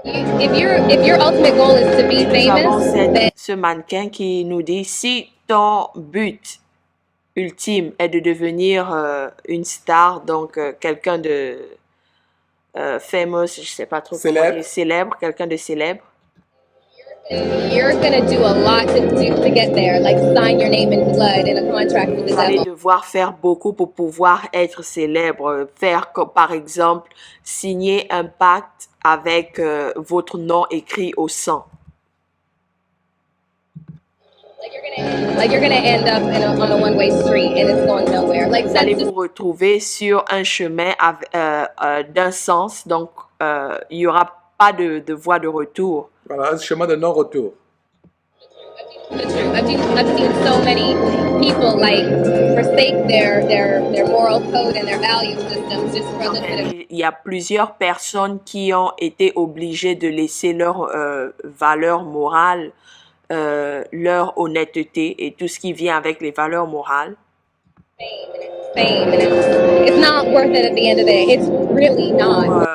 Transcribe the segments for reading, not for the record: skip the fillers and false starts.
If your ultimate goal is to be Nous avons famous, then ce mannequin qui nous dit si ton but ultime est de devenir une star, donc quelqu'un de famous, je sais pas trop comment Célèbre. dire, célèbre, quelqu'un de célèbre. you're gonna do a lot to get there, like sign your name in blood in a contract with the Vous allez devil. devoir faire beaucoup pour pouvoir être célèbre. Faire comme par exemple signer un pacte avec votre nom écrit au sang. Like you're gonna end up on a one-way street and it's going nowhere. Like Vous allez that's vous retrouver sur un chemin d'un sens, donc il n'y aura pas de voie de retour. Voilà, un chemin de non-retour. I've seen so many people like forsake their moral code and their value systems just for a little bit of. Il y a plusieurs personnes qui ont été obligées de laisser leur valeur morale, leur honnêteté et tout ce qui vient avec les valeurs morales. Fame. It's not worth it at the end of the day. It's really not.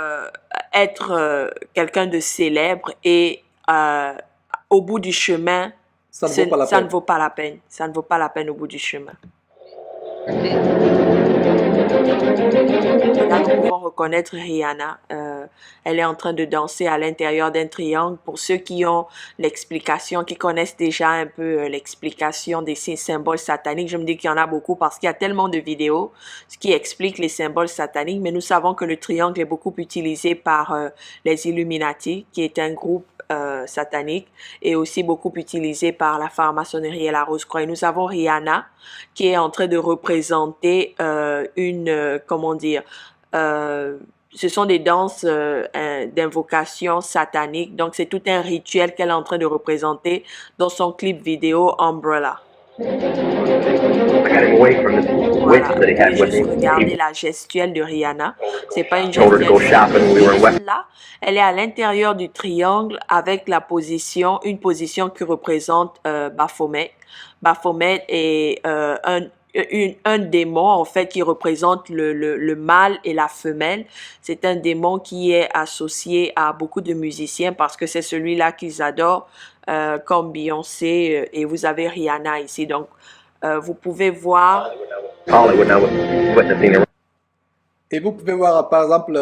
Être quelqu'un de célèbre et au bout du chemin, Ça ne vaut pas la ça peine. ne vaut pas la peine. Ça ne vaut pas la peine au bout du chemin. Là, nous pouvons reconnaître Rihanna. Elle est en train de danser à l'intérieur d'un triangle. Pour ceux qui ont l'explication, qui connaissent déjà un peu l'explication des symboles sataniques, je me dis qu'il y en a beaucoup parce qu'il y a tellement de vidéos qui expliquent les symboles sataniques. Mais nous savons que le triangle est beaucoup utilisé par les Illuminati, qui est un groupe satanique, et aussi beaucoup utilisé par la franc-maçonnerie et la Rose-Croix. Et nous avons Rihanna qui est en train de représenter comment dire, ce sont des danses d'invocation satanique, donc c'est tout un rituel qu'elle est en train de représenter dans son clip vidéo Umbrella. Voilà, je vais juste regarder la gestuelle de Rihanna. C'est pas une gestuelle là. Elle est à l'intérieur du triangle avec la position, une position qui représente Baphomet. Baphomet est un démon en fait qui représente le mâle et la femelle. C'est un démon qui est associé à beaucoup de musiciens parce que c'est celui-là qu'ils adorent, comme Beyoncé, et vous avez Rihanna ici. Donc, vous pouvez voir. Et vous pouvez voir par exemple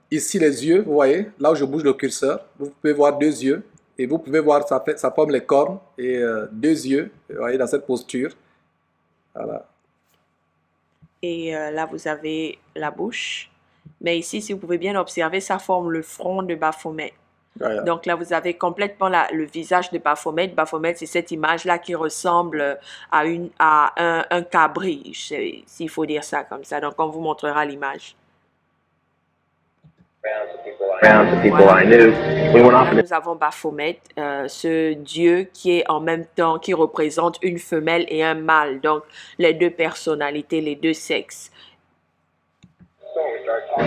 ici les yeux, vous voyez, là où je bouge le curseur, vous pouvez voir deux yeux. Et vous pouvez voir, ça forme les cornes et deux yeux, vous voyez, dans cette posture. Voilà. Et là, vous avez la bouche. Mais ici, si vous pouvez bien observer, ça forme le front de Baphomet. Voilà. Donc là, vous avez complètement le visage de Baphomet. Baphomet, c'est cette image-là qui ressemble à un cabri, s'il faut dire ça comme ça. Donc, on vous montrera l'image. Nous avons Baphomet, ce dieu qui est en même temps, qui représente une femelle et un mâle, donc les deux personnalités, les deux sexes.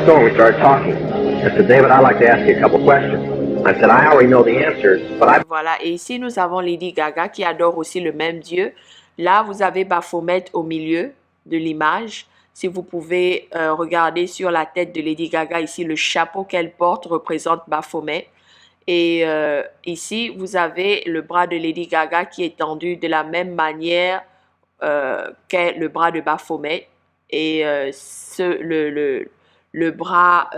So we started talking. I said, David, I'd like to ask you a couple questions. I said, I already know the answers, but I... Voilà, et ici nous avons Lady Gaga qui adore aussi le même dieu. Là, vous avez Baphomet au milieu de l'image. Si vous pouvez regarder sur la tête de Lady Gaga, ici, le chapeau qu'elle porte représente Baphomet. Et ici, vous avez le bras de Lady Gaga qui est tendu de la même manière qu'est le bras de Baphomet. Et le bras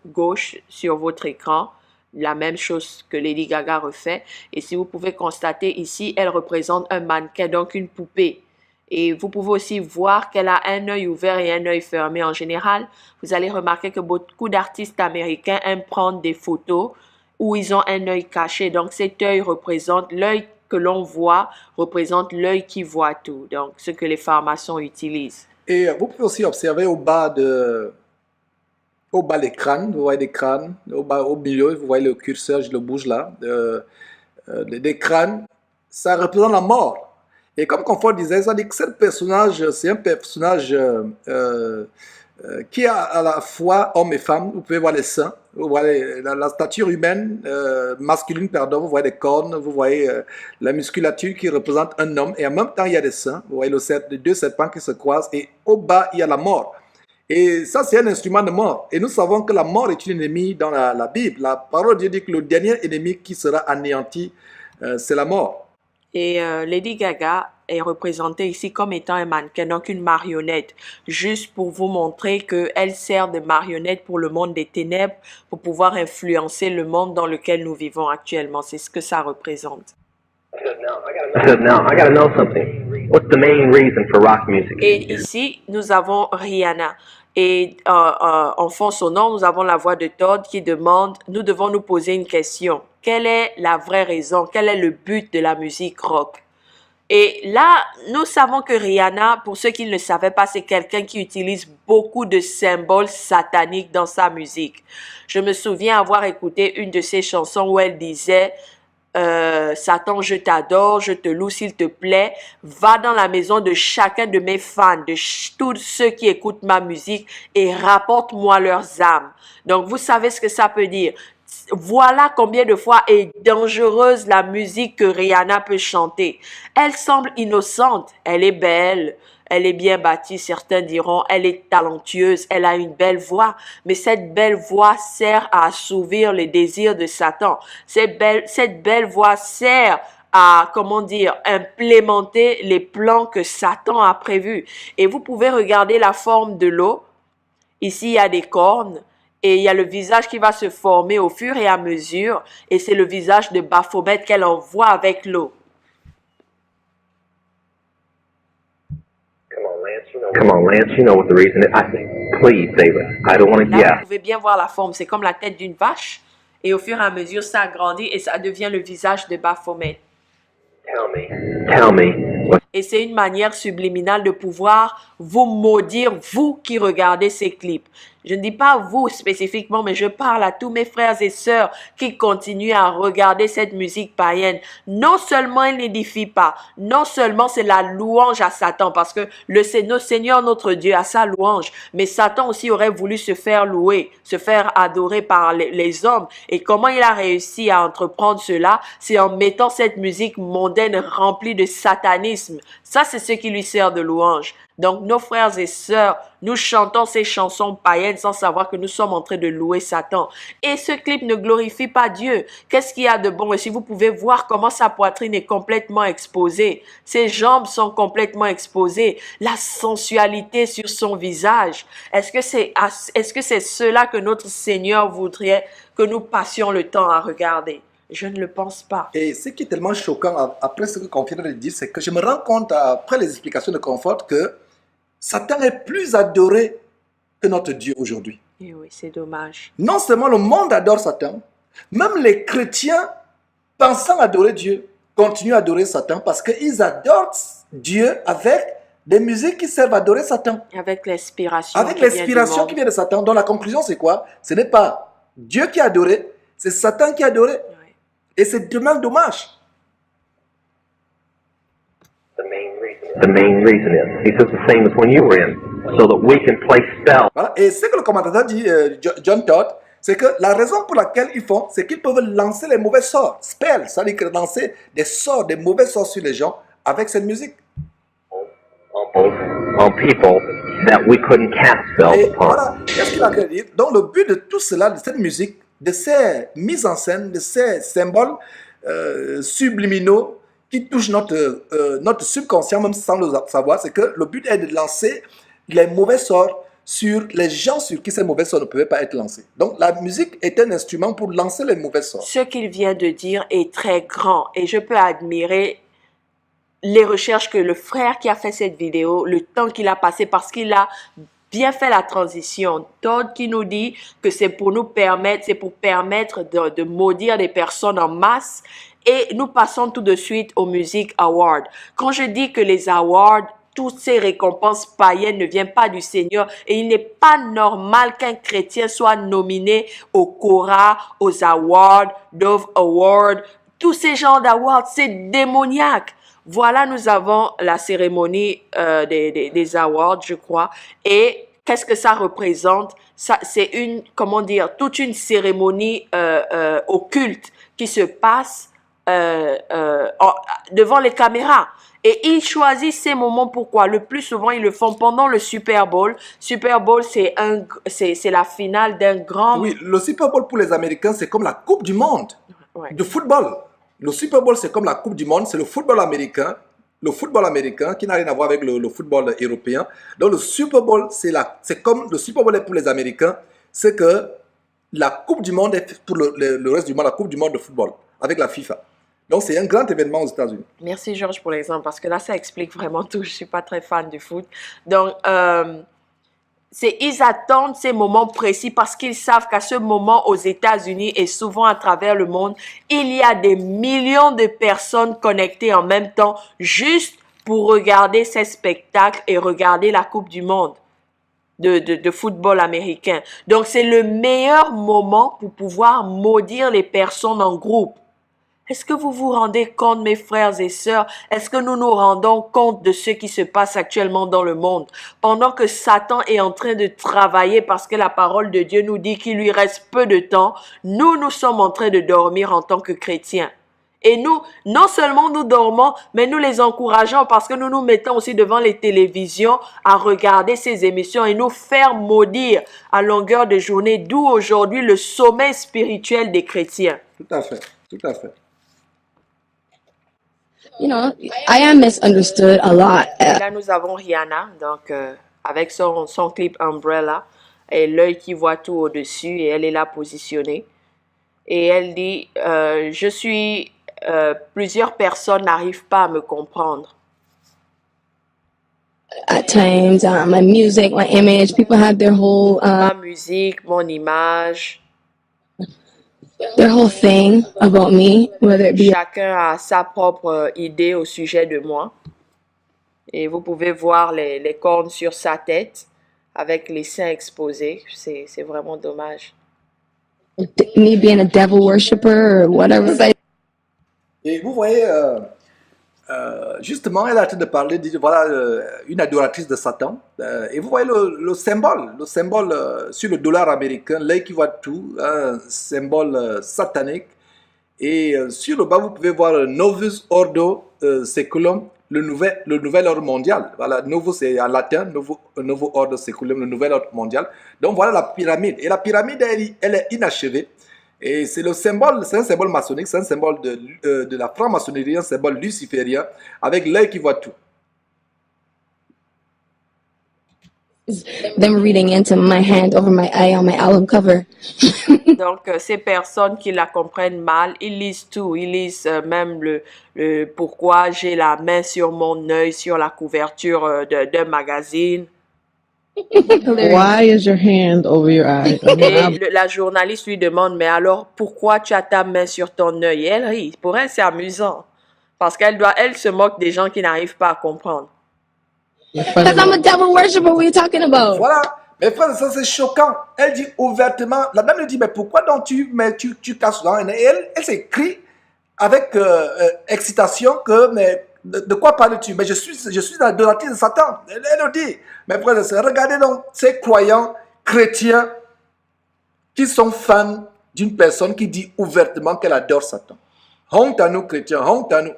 gauche sur votre écran, la même chose que Lady Gaga refait. Et si vous pouvez constater ici, elle représente un mannequin, donc une poupée. Et vous pouvez aussi voir qu'elle a un œil ouvert et un œil fermé en général. Vous allez remarquer que beaucoup d'artistes américains aiment prendre des photos où ils ont un œil caché. Donc cet œil représente, l'œil que l'on voit représente l'œil qui voit tout. Donc ce que les francs-maçons utilisent. Et vous pouvez aussi observer au bas des crânes, vous voyez des crânes, au milieu, vous voyez le curseur, je le bouge là, des crânes, ça représente la mort. Et comme Confort disait, ça dit que ce personnage, c'est un personnage qui est à la fois homme et femme. Vous pouvez voir les seins, vous voyez la stature humaine, masculine, pardon, vous voyez des cornes, vous voyez la musculature qui représente un homme. Et en même temps, il y a des seins, vous voyez les deux serpents qui se croisent. Et au bas, il y a la mort. Et ça, c'est un instrument de mort. Et nous savons que la mort est une ennemie dans la Bible. La parole de Dieu dit que le dernier ennemi qui sera anéanti, c'est la mort. Et Lady Gaga est représentée ici comme étant un mannequin, donc une marionnette, juste pour vous montrer qu'elle sert de marionnette pour le monde des ténèbres, pour pouvoir influencer le monde dans lequel nous vivons actuellement. C'est ce que ça représente. I said, now, I gotta know something. What's the main reason for rock music? Et ici, nous avons Rihanna. Et en fond sonore, nous avons la voix de Todd qui demande, nous devons nous poser une question. Quelle est la vraie raison? Quel est le but de la musique rock? Et là, nous savons que Rihanna, pour ceux qui ne le savaient pas, c'est quelqu'un qui utilise beaucoup de symboles sataniques dans sa musique. Je me souviens avoir écouté une de ses chansons où elle disait Satan, je t'adore, je te loue s'il te plaît, va dans la maison de chacun de mes fans, de tous ceux qui écoutent ma musique et rapporte-moi leurs âmes. Donc, vous savez ce que ça peut dire. Voilà combien de fois est dangereuse la musique que Rihanna peut chanter. Elle semble innocente, elle est belle, elle est bien bâtie, certains diront, elle est talentueuse, elle a une belle voix, mais cette belle voix sert à assouvir les désirs de Satan. Cette belle voix sert à, comment dire, implémenter les plans que Satan a prévus. Et vous pouvez regarder la forme de l'eau. Ici, il y a des cornes. Et il y a le visage qui va se former au fur et à mesure. Et c'est le visage de Baphomet qu'elle envoie avec l'eau. Come on, Lance, you know what the reason is. Please, David, I don't want to Là, guess. vous pouvez bien voir la forme. C'est comme la tête d'une vache. Et au fur et à mesure, ça agrandit et ça devient le visage de Baphomet. Tell me. What, Et c'est une manière subliminale de pouvoir vous maudire, vous qui regardez ces clips. Je ne dis pas vous spécifiquement, mais je parle à tous mes frères et sœurs qui continuent à regarder cette musique païenne. Non seulement elle n'édifie pas, non seulement c'est la louange à Satan, parce que le Seigneur notre Dieu a sa louange, mais Satan aussi aurait voulu se faire louer, se faire adorer par les hommes. Et comment il a réussi à entreprendre cela? C'est en mettant cette musique mondaine remplie de satanisme. Ça, c'est ce qui lui sert de louange. Donc, nos frères et sœurs, nous chantons ces chansons païennes sans savoir que nous sommes en train de louer Satan. Et ce clip ne glorifie pas Dieu. Qu'est-ce qu'il y a de bon? Et si vous pouvez voir comment sa poitrine est complètement exposée, ses jambes sont complètement exposées, la sensualité sur son visage. Est-ce que c'est cela que notre Seigneur voudrait que nous passions le temps à regarder? Je ne le pense pas. Et ce qui est tellement choquant après ce que Confort vient de dire, c'est que je me rends compte après les explications de Confort que Satan est plus adoré que notre Dieu aujourd'hui. Et oui, c'est dommage. Non seulement le monde adore Satan, même les chrétiens pensant adorer Dieu continuent à adorer Satan parce qu'ils adorent Dieu avec des musiques qui servent à adorer Satan. Avec l'inspiration. Avec l'inspiration qui vient de Satan. Donc la conclusion c'est quoi? Ce n'est pas Dieu qui a adoré, c'est Satan qui a adoré. Oui. Et c'est tellement dommage. the main reason is, he says the same as when you were in, so that we can place spells. Voilà. Et ce que le commentateur dit, John Todd, c'est que la raison pour laquelle ils font, c'est qu'ils peuvent lancer les mauvais sorts, spells, c'est-à-dire que lancer des sorts, des mauvais sorts sur les gens avec cette musique. On people that we couldn't cast spells Et upon. voilà, qu'est-ce qu'il a à dire? Donc le but de tout cela, de cette musique, de ces mises en scène, de ces symboles subliminaux qui touchent notre subconscient, même sans le savoir, c'est que le but est de lancer les mauvais sorts sur les gens sur qui ces mauvais sorts ne pouvaient pas être lancés. Donc la musique est un instrument pour lancer les mauvais sorts. Ce qu'il vient de dire est très grand et je peux admirer les recherches que le frère qui a fait cette vidéo, le temps qu'il a passé parce qu'il a bien fait la transition. Todd qui nous dit que c'est pour nous permettre, c'est pour permettre de maudire des personnes en masse. Et nous passons tout de suite aux Music Awards. Quand je dis que les awards, toutes ces récompenses païennes ne viennent pas du Seigneur et il n'est pas normal qu'un chrétien soit nominé au Cora, aux awards, Dove Award, tous ces genres d'awards, c'est démoniaque. Voilà, nous avons la cérémonie des awards, je crois. Et qu'est-ce que ça représente? Ça, c'est une, comment dire, toute une cérémonie occulte qui se passe devant les caméras. Et ils choisissent ces moments, pourquoi? Le plus souvent, ils le font pendant le Super Bowl. Super Bowl, c'est la finale d'un grand... Oui, le Super Bowl pour les Américains, c'est comme la Coupe du Monde Ouais. de football. Le Super Bowl, c'est comme la Coupe du Monde, c'est le football américain. Le football américain qui n'a rien à voir avec le football européen. Donc le Super Bowl, c'est comme le Super Bowl est pour les Américains, c'est que la Coupe du Monde est pour le reste du monde, la Coupe du Monde de football avec la FIFA. Donc c'est un grand événement aux États-Unis. Merci Georges pour l'exemple, parce que là, ça explique vraiment tout. Je ne suis pas très fan du foot. Donc, ils attendent ces moments précis parce qu'ils savent qu'à ce moment, aux États-Unis et souvent à travers le monde, il y a des millions de personnes connectées en même temps juste pour regarder ces spectacles et regarder la Coupe du Monde de football américain. Donc, c'est le meilleur moment pour pouvoir maudire les personnes en groupe. Est-ce que vous vous rendez compte, mes frères et sœurs? Est-ce que nous nous rendons compte de ce qui se passe actuellement dans le monde? Pendant que Satan est en train de travailler parce que la parole de Dieu nous dit qu'il lui reste peu de temps, nous sommes en train de dormir en tant que chrétiens. Et nous, non seulement nous dormons, mais nous les encourageons parce que nous nous mettons aussi devant les télévisions à regarder ces émissions et nous faire maudire à longueur de journée, d'où aujourd'hui le sommeil spirituel des chrétiens. Tout à fait, tout à fait. You know, I am misunderstood a lot. Et là, nous avons Rihanna, donc avec son clip Umbrella, et l'œil qui voit tout au-dessus, et elle est là positionnée. Et elle dit, plusieurs personnes n'arrivent pas à me comprendre. At times, my music, my image, people have their whole Ma musique, mon image, thing about me, whether it be chacun a sa propre idée au sujet de moi. Et vous pouvez voir les cornes sur sa tête avec les seins exposés. C'est vraiment dommage. me being a devil worshiper or whatever. But Et vous voyez, justement, elle a arrêté de parler, voilà, une adoratrice de Satan. Et vous voyez le symbole sur le dollar américain, l'œil qui voit tout, un symbole satanique. Et sur le bas, vous pouvez voir Novus Ordo Seculum, le nouvel ordre mondial. Voilà, Novo c'est en latin, Novo Ordo Seculum, le nouvel ordre mondial. Donc voilà la pyramide. Et la pyramide, elle est inachevée. Et c'est un symbole maçonnique, c'est un symbole de la franc-maçonnerie, un symbole luciférien, avec l'œil qui voit tout. them reading into my hand over my eye on my album cover. Donc, ces personnes qui la comprennent mal, ils lisent tout. Ils lisent même le pourquoi j'ai la main sur mon œil, sur la couverture d'un magazine. Why is your hand over your eye? Et la journaliste lui demande, mais alors, pourquoi tu as ta main sur ton œil? Et elle rit. Pour elle, c'est amusant. Parce elle se moque des gens qui n'arrivent pas à comprendre. Because I'm a devil worshiper, what are you talking about? Voilà, mes frères, ça c'est choquant. Elle dit ouvertement, la dame lui dit, mais pourquoi donc tu casses dans et elle s'écrit avec excitation que, mais de quoi parles-tu? Mais je suis dans l'adoratrice de Satan. Elle le dit. Mes frères et sœurs, regardez donc ces croyants chrétiens qui sont fans d'une personne qui dit ouvertement qu'elle adore Satan. Honte à nous chrétiens, honte à nous.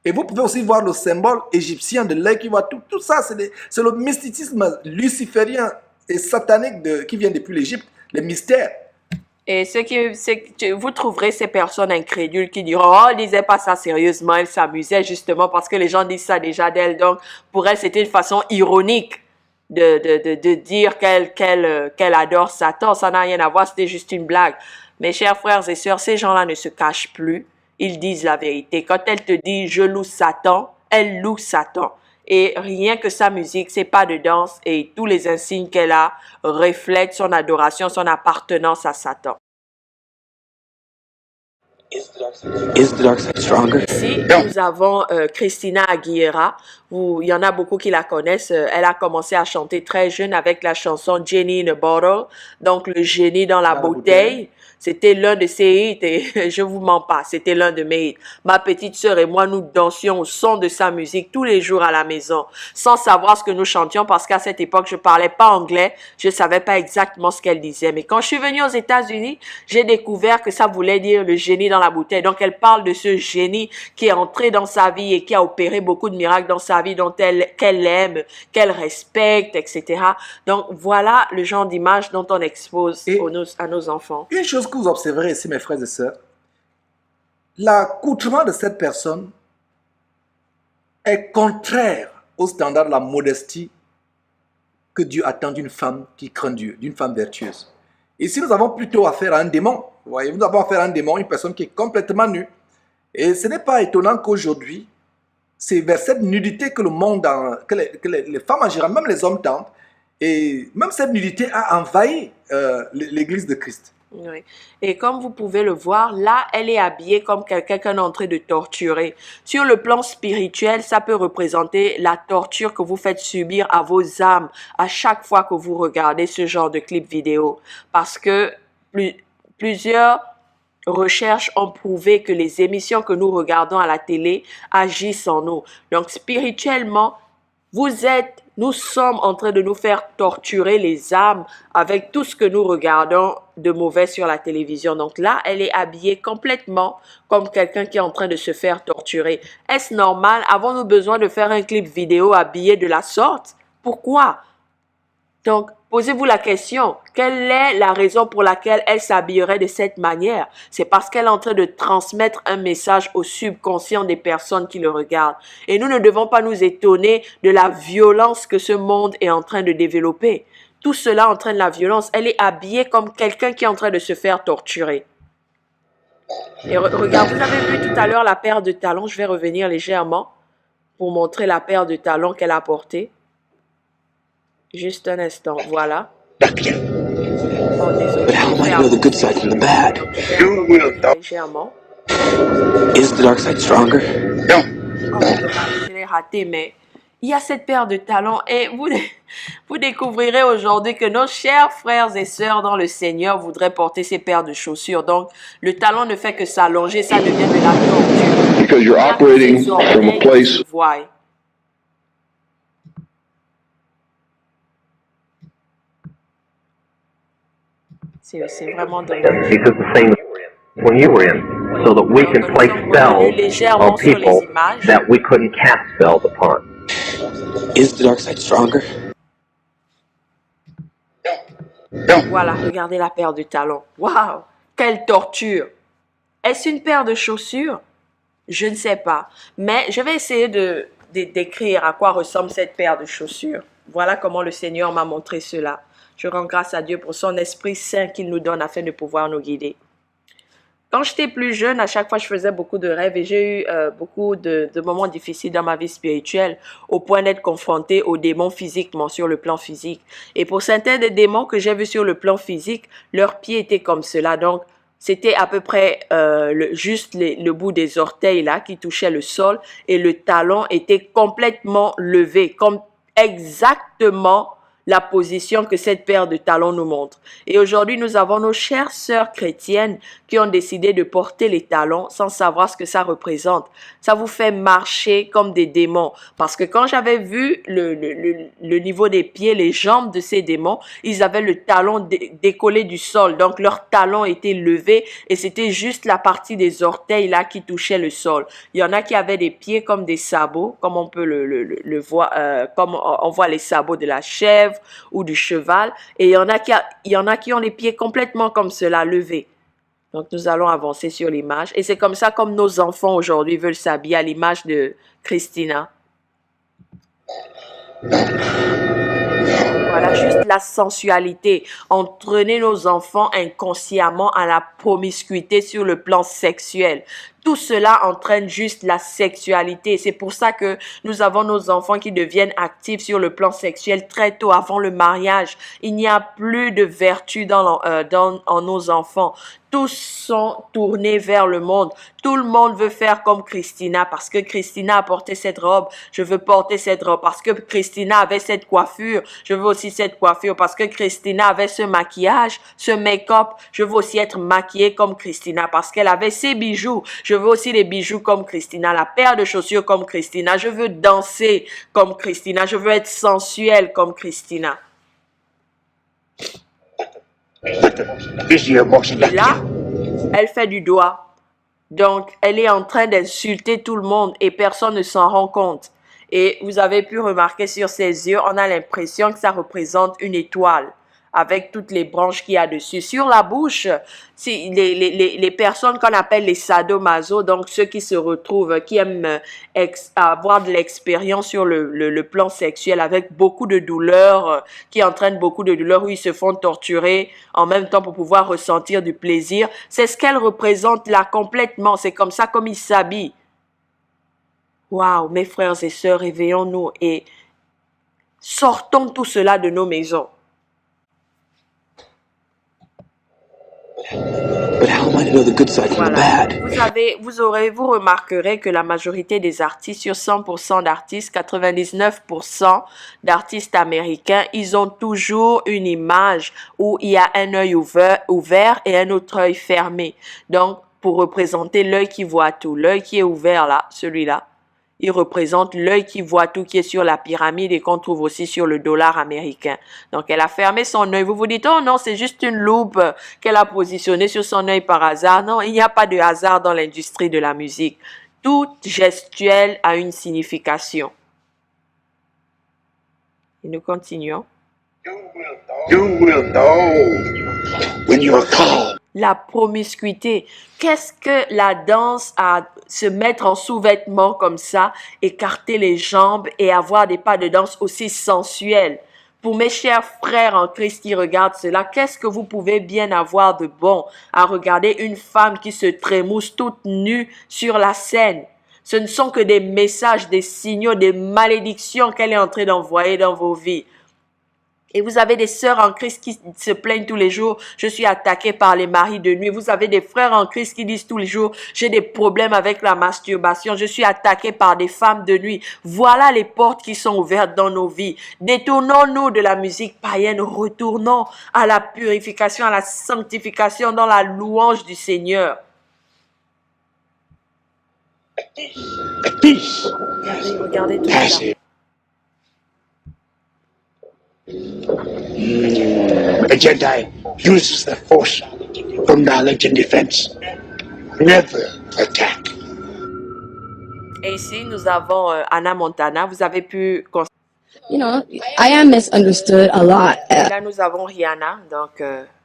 Et vous pouvez aussi voir le symbole égyptien de l'œil qui voit tout. Tout ça, c'est le mysticisme luciférien et satanique qui vient depuis l'Égypte, les mystères. Et vous trouverez ces personnes incrédules qui diront, oh, elle disait pas ça sérieusement, elle s'amusait justement parce que les gens disent ça déjà d'elle. Donc, pour elle, c'était une façon ironique de dire qu'elle adore Satan. Ça n'a rien à voir, c'était juste une blague. Mes chers frères et sœurs, ces gens-là ne se cachent plus. Ils disent la vérité. Quand elle te dit « je loue Satan », elle loue Satan. Et rien que sa musique, c'est pas de danse et tous les insignes qu'elle a reflètent son adoration, son appartenance à Satan. Is the dark side stronger? Ici, nous avons Christina Aguilera. Il y en a beaucoup qui la connaissent. Elle a commencé à chanter très jeune avec la chanson « Genie in a Bottle », donc le génie dans la bouteille. C'était l'un de ses hits et je vous mens pas, c'était l'un de mes hits. Ma petite sœur et moi, nous dansions au son de sa musique tous les jours à la maison, sans savoir ce que nous chantions parce qu'à cette époque, je parlais pas anglais, je savais pas exactement ce qu'elle disait. Mais quand je suis venue aux États-Unis, j'ai découvert que ça voulait dire le génie dans la bouteille. Donc, elle parle de ce génie qui est entré dans sa vie et qui a opéré beaucoup de miracles dans sa vie, qu'elle aime, qu'elle respecte, etc. Donc, voilà le genre d'image dont on expose à nos enfants. Une chose que vous observerez ici, mes frères et sœurs, l'accoutrement de cette personne est contraire au standard de la modestie que Dieu attend d'une femme qui craint Dieu, d'une femme vertueuse. Ici, nous avons plutôt affaire à un démon. Vous voyez, nous avons affaire à un démon, une personne qui est complètement nue. Et ce n'est pas étonnant qu'aujourd'hui, c'est vers cette nudité que le monde, que les femmes en général, même les hommes tentent. Et même cette nudité a envahi l'Église de Christ. Oui. Et comme vous pouvez le voir, là, elle est habillée comme quelqu'un qu'on est en train de torturer. Sur le plan spirituel, ça peut représenter la torture que vous faites subir à vos âmes à chaque fois que vous regardez ce genre de clip vidéo. Parce que plusieurs recherches ont prouvé que les émissions que nous regardons à la télé agissent en nous. Donc, spirituellement, nous sommes en train de nous faire torturer les âmes avec tout ce que nous regardons de mauvais sur la télévision. Donc là, elle est habillée complètement comme quelqu'un qui est en train de se faire torturer. Est-ce normal? Avons-nous besoin de faire un clip vidéo habillé de la sorte? Pourquoi? Donc, posez-vous la question, quelle est la raison pour laquelle elle s'habillerait de cette manière? C'est parce qu'elle est en train de transmettre un message au subconscient des personnes qui le regardent. Et nous ne devons pas nous étonner de la violence que ce monde est en train de développer. Tout cela entraîne la violence. Elle est habillée comme quelqu'un qui est en train de se faire torturer. Et regarde, vous avez vu tout à l'heure la paire de talons. Je vais revenir légèrement pour montrer la paire de talons qu'elle a portée. Juste un instant, voilà. Not yet. Oh, désolé. But how do I know the good side from the bad? You will know. Légèrement. Is the dark side stronger? No. Oh, dommage, je l'ai raté, mais il y a cette paire de talons et vous découvrirez aujourd'hui que nos chers frères et sœurs dans le Seigneur voudraient porter ces paires de chaussures. Donc, le talon ne fait que s'allonger, ça devient de la torture. Because you're operating from a place. C'est vraiment dommage. He says the same when you were in, so that we can place spells on people that we couldn't cast spells upon. Is the dark side stronger? No. Voilà, regardez la paire de talons. Waouh, quelle torture! Est-ce une paire de chaussures? Je ne sais pas. Mais je vais essayer de décrire à quoi ressemble cette paire de chaussures. Voilà comment le Seigneur m'a montré cela. Je rends grâce à Dieu pour son Esprit Saint qu'il nous donne afin de pouvoir nous guider. Quand j'étais plus jeune, à chaque fois, je faisais beaucoup de rêves et j'ai eu beaucoup de moments difficiles dans ma vie spirituelle au point d'être confrontée aux démons physiquement, sur le plan physique. Et pour certains des démons que j'ai vus sur le plan physique, leurs pieds étaient comme cela. Donc, c'était à peu près juste le bout des orteils là qui touchait le sol et le talon était complètement levé, comme exactement la position que cette paire de talons nous montre. Et aujourd'hui, nous avons nos chères sœurs chrétiennes qui ont décidé de porter les talons sans savoir ce que ça représente. Ça vous fait marcher comme des démons. Parce que quand j'avais vu le niveau des pieds, les jambes de ces démons, ils avaient le talon décollé du sol. Donc, leurs talons étaient levés et c'était juste la partie des orteils là qui touchait le sol. Il y en a qui avaient des pieds comme des sabots, comme on peut le voir, comme on voit les sabots de la chèvre ou du cheval, et il y en a qui ont les pieds complètement comme cela, levés. Donc, nous allons avancer sur l'image. Et c'est comme ça comme nos enfants aujourd'hui veulent s'habiller à l'image de Christina. Voilà, juste la sensualité. Entraîner nos enfants inconsciemment à la promiscuité sur le plan sexuel. Tout cela entraîne juste la sexualité. C'est pour ça que nous avons nos enfants qui deviennent actifs sur le plan sexuel très tôt avant le mariage. Il n'y a plus de vertu en nos enfants. Tous sont tournés vers le monde. Tout le monde veut faire comme Christina parce que Christina a porté cette robe. Je veux porter cette robe parce que Christina avait cette coiffure. Je veux aussi cette coiffure parce que Christina avait ce maquillage, ce make-up. Je veux aussi être maquillée comme Christina parce qu'elle avait ses bijoux. Je veux aussi les bijoux comme Christina, la paire de chaussures comme Christina. Je veux danser comme Christina. Je veux être sensuelle comme Christina. Et là, elle fait du doigt. Donc, elle est en train d'insulter tout le monde et personne ne s'en rend compte. Et vous avez pu remarquer sur ses yeux, on a l'impression que ça représente une étoile avec toutes les branches qu'il y a dessus. Sur la bouche, si les personnes qu'on appelle les sadomaso, donc ceux qui se retrouvent, qui aiment avoir de l'expérience sur le plan sexuel avec beaucoup de douleur, qui entraînent beaucoup de douleur, où ils se font torturer en même temps pour pouvoir ressentir du plaisir, c'est ce qu'elle représente là complètement. C'est comme ça comme ils s'habillent. Waouh, mes frères et sœurs, réveillons-nous et sortons tout cela de nos maisons. But how am I to know the good side from the Voilà. bad? Vous remarquerez que la majorité des artistes, sur 100% d'artistes, 99% d'artistes américains, ils ont toujours une image où il y a un œil ouvert et un autre œil fermé. Donc, pour représenter l'œil qui voit tout, l'œil qui est ouvert là, celui-là, il représente l'œil qui voit tout, qui est sur la pyramide et qu'on trouve aussi sur le dollar américain. Donc, elle a fermé son œil. Vous vous dites, oh non, c'est juste une loupe qu'elle a positionnée sur son œil par hasard. Non, il n'y a pas de hasard dans l'industrie de la musique. Toute gestuelle a une signification. Et nous continuons. You will know when you are called. La promiscuité. Qu'est-ce que la danse à se mettre en sous-vêtements comme ça, écarter les jambes et avoir des pas de danse aussi sensuels? Pour mes chers frères en Christ qui regardent cela, qu'est-ce que vous pouvez bien avoir de bon à regarder une femme qui se trémousse toute nue sur la scène? Ce ne sont que des messages, des signaux, des malédictions qu'elle est en train d'envoyer dans vos vies. Et vous avez des sœurs en Christ qui se plaignent tous les jours, je suis attaquée par les maris de nuit. Vous avez des frères en Christ qui disent tous les jours, j'ai des problèmes avec la masturbation, je suis attaquée par des femmes de nuit. Voilà les portes qui sont ouvertes dans nos vies. Détournons-nous de la musique païenne, retournons à la purification, à la sanctification, dans la louange du Seigneur. Peace. Regardez tout Pass ça. it. A Jedi uses the Force for knowledge and defense. Never attack. Et ici, nous avons Anna Montana. Vous avez pu constater. You know, I am misunderstood a lot. Là, nous avons Rihanna, donc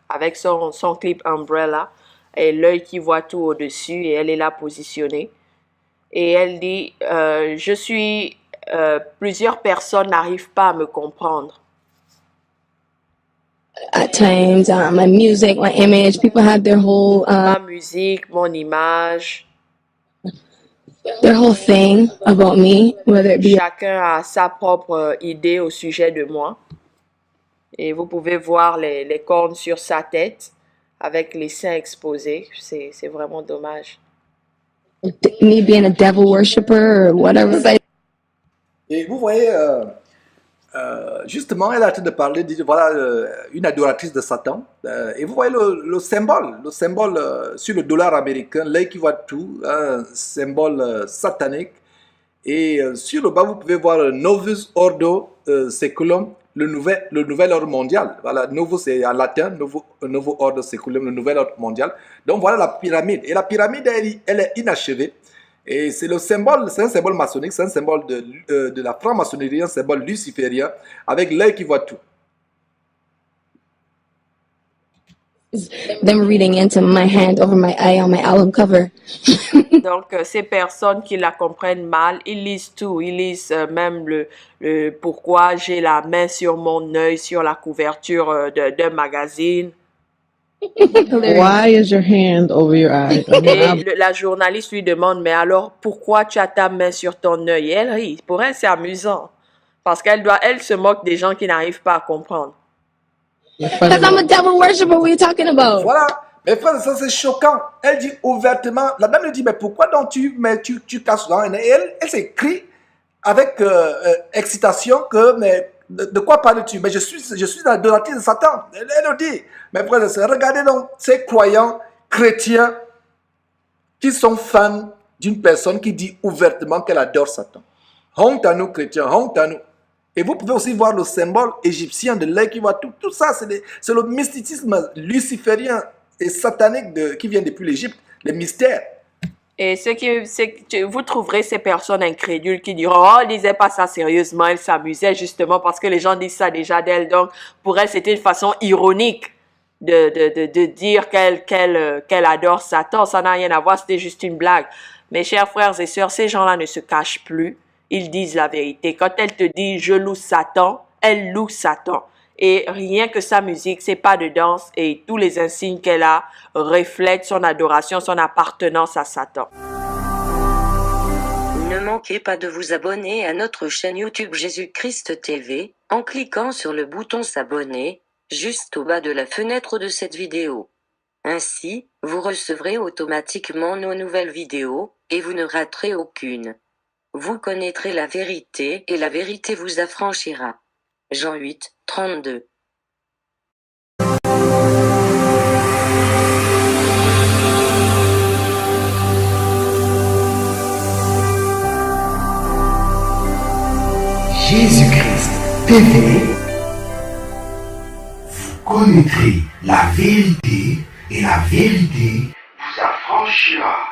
avec son clip Umbrella et l'œil qui voit tout au-dessus et elle est là positionnée. Et elle dit, plusieurs personnes n'arrivent pas à me comprendre. At times, my music, my image, people have Ma musique, mon image, their whole thing about me, whether it be chacun a sa propre idée au sujet de moi. Et vous pouvez voir les cornes sur sa tête avec les seins exposés. C'est vraiment dommage. me being a devil worshiper or whatever. Et vous voyez, justement, elle a arrêté de parler, de voilà, une adoratrice de Satan. Et vous voyez le symbole sur le dollar américain, l'œil qui voit tout, un symbole satanique. Et sur le bas, vous pouvez voir Novus Ordo Seculum, le nouvel ordre mondial. Voilà, Novus c'est en latin, Novo Ordo Seculum, le nouvel ordre mondial. Donc voilà la pyramide. Et la pyramide, elle est inachevée. Et c'est un symbole maçonnique, c'est un symbole de la franc-maçonnerie, un symbole luciférien, avec l'œil qui voit tout. Them reading into my hand over my eye on my album cover. Donc, ces personnes qui la comprennent mal, ils lisent tout. Ils lisent même le pourquoi j'ai la main sur mon œil, sur la couverture d'un magazine. Why is your hand over your eye? Et la journaliste lui demande, mais alors, pourquoi tu as ta main sur ton œil? Et elle rit. Pour elle, c'est amusant. Parce elle se moque des gens qui n'arrivent pas à comprendre. Because I'm a devil worshiper, what are you talking about? Voilà, mes frères, ça c'est choquant. Elle dit ouvertement, la dame lui dit, mais pourquoi donc tu casses là? Et elle s'écrit avec excitation que, mais de quoi parles-tu? Mais je suis l'adoratrice de Satan. Elle le dit. Mes frères et sœurs, regardez donc ces croyants chrétiens qui sont fans d'une personne qui dit ouvertement qu'elle adore Satan. Honte à nous chrétiens, honte à nous. Et vous pouvez aussi voir le symbole égyptien de l'œil qui voit tout. Tout ça, c'est le mysticisme luciférien et satanique qui vient depuis l'Égypte, les mystères. Et vous trouverez ces personnes incrédules qui diront, oh, elle disait pas ça sérieusement, elle s'amusait justement parce que les gens disent ça déjà d'elle. Donc, pour elle, c'était une façon ironique de dire qu'elle adore Satan. Ça n'a rien à voir, c'était juste une blague. Mes chers frères et sœurs, ces gens-là ne se cachent plus. Ils disent la vérité. Quand elle te dit, je loue Satan, elle loue Satan. Et rien que sa musique, c'est pas de danse et tous les insignes qu'elle a reflètent son adoration, son appartenance à Satan. Ne manquez pas de vous abonner à notre chaîne YouTube Jésus-Christ TV, en cliquant sur le bouton s'abonner, juste au bas de la fenêtre de cette vidéo. Ainsi, vous recevrez automatiquement nos nouvelles vidéos, et vous ne raterez aucune. Vous connaîtrez la vérité et la vérité vous affranchira. Jean 8, 32. Jésus-Christ TV, vous connaîtrez la vérité et la vérité vous affranchira.